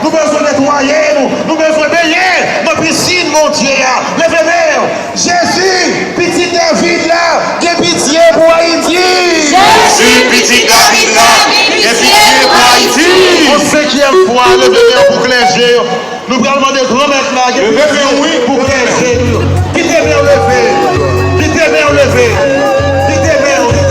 nous besoin nettoyer, nous besoin baigner nos piscines, mon Dieu. Levez-vous. Jésus, petit David là, qui est pitié pour Haïti. Jésus, petit David là, qui est pitié pour Haïti. En 5e fois, levez-vous pour clergé. Nous allons demander grand maître là, qui est oui pour clergé. Qui t'est bien levé. Qui t'est bien levé. Qui t'est bien levé.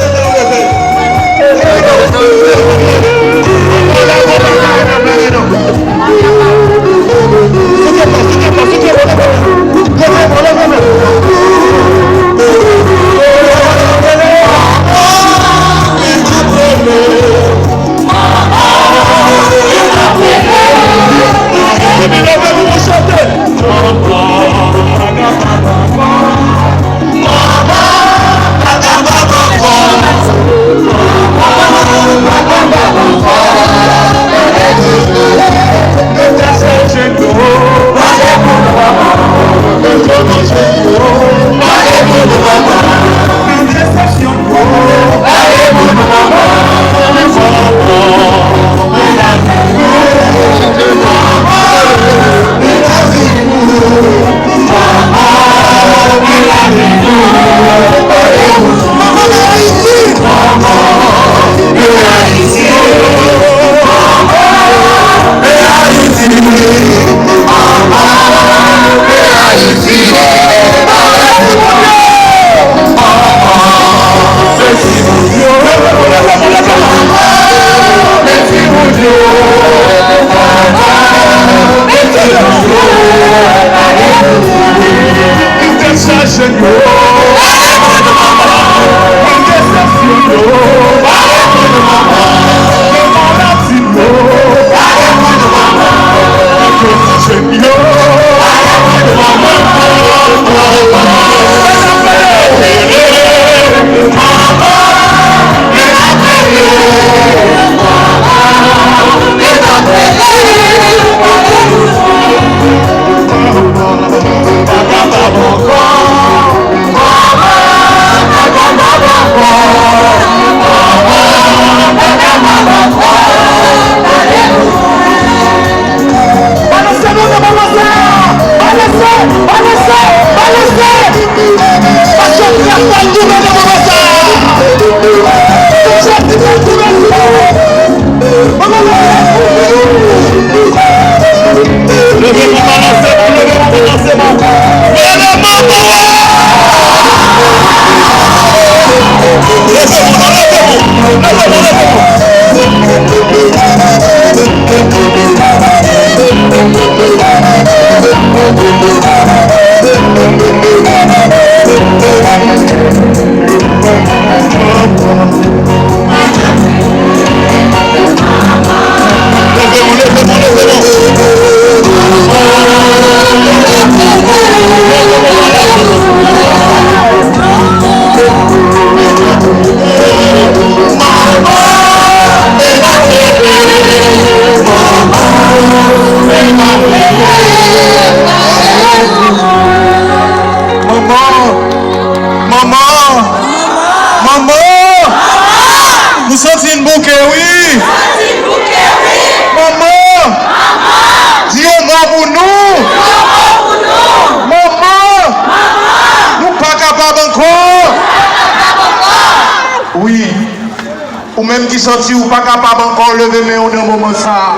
même qui senti ou pas capable encore lever mais on dans moment ça.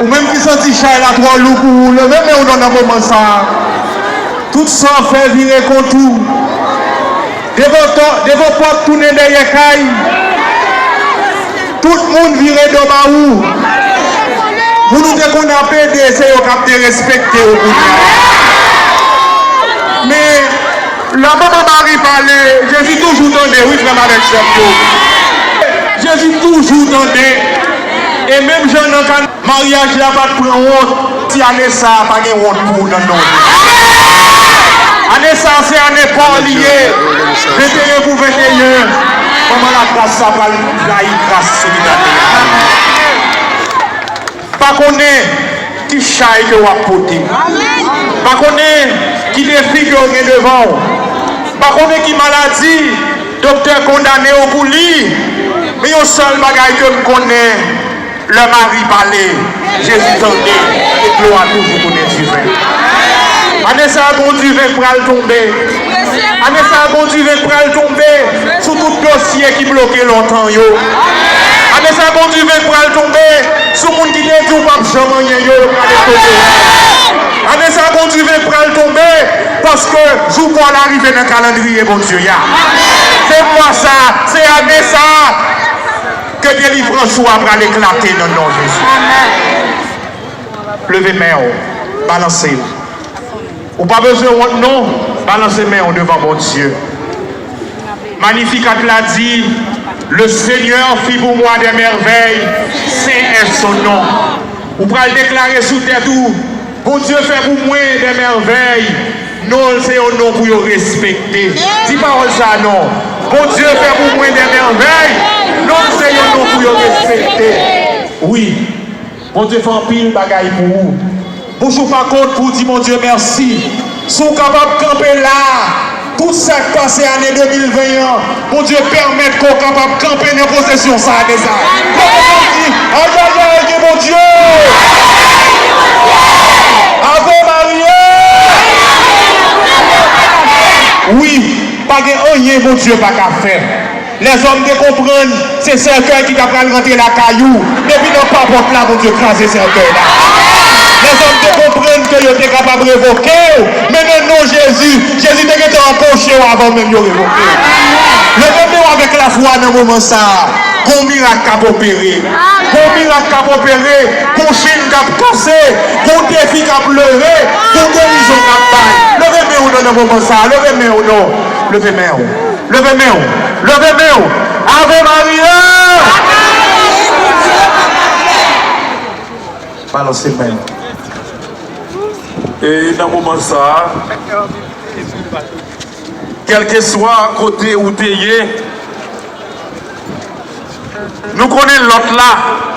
Ou même qui senti chat la trop lourd pour lever mais on dans moment ça. Tout ça fait virer contour. De vos portes tourner derrière caille. Tout le monde virer de baou. Vous nous dites qu'on a pédé, c'est au cap de respecter au bout. Mais la maman Marie parlait, Jésus toujours donné, oui frère avec Jésus toujours donné. Et même jeune en mariage là pas de prendre honte. Si année ça pas de honte pour dans nous. Année ça c'est année pas lié. 21 pour 21. Comment la grâce ça va la grâce solidarité. Pas connaît qui chaille que vous apportez. Pas connaît qui défi que vous avez devant. Pas connaît qui maladie, docteur condamné au bouli. Mais au seul bagage que je connais, le mari parlait, Jésus tendait, et gloire toujours pour Dieu vin. Année ça, bon Dieu vin pour le tomber. Année ça, bon Dieu vin pour le tomber sous tout dossier qui bloquait longtemps. Année ça, bon Dieu vin pour le tomber sous le monde qui dit tout pas jamais yo. Année ça, bon Dieu vin pour le tomber parce que je vois l'arrivée dans le calendrier, bon Dieu. C'est moi ça, c'est année ça. Que délivrance soit pour l'éclater dans le nom de Jésus. Levez main, balancez. Ou pas besoin de non, balancez main devant mon Dieu. Magnificat l'a dit, le Seigneur fit pour moi des merveilles, saint est son nom. Ou pas le déclarer sous terre tout, bon Dieu fait pour moi des merveilles, non c'est un nom pour le respecter. Dis parole ça non. Bon Dieu fait pour moi des merveilles, non c'est un nom pour le respecter. Oui, bon Dieu fait un pile bagaille pour vous. Bonjour par contre pour dire mon Dieu merci. Sont capables de camper là. Tout ça qui passe année 2021, bon Dieu permet qu'on soit capable de camper dans possession ça déjà. Aïe aïe aïe mon Dieu. Ave Maria. Oui, pas de rien mon Dieu pas qu'à faire. Les hommes de comprendre, c'est cercueil qui va rentrer la caillou. Depuis non pas porte là, mon Dieu, craser cercueil là. Les hommes de comprendre que vous êtes capable de révoquer. Mais non, Jésus était empoché avant même de révoquer. Le même avec la foi dans le moment ça. Qu'on miracle cap opéré. Qu'on miracle cap opéré. Qu'on chine cap cassé. Qu'on défi cap levé. Qu'on guérison cap bail. Levez-moi dans le moment ça. Levez-moi non. Levez-moi. Levez-moi. Levez-moi. Ave Maria. Balancez main. Et dans le moment ça, quel que soit côté où tu es, nous connaissons l'autre là.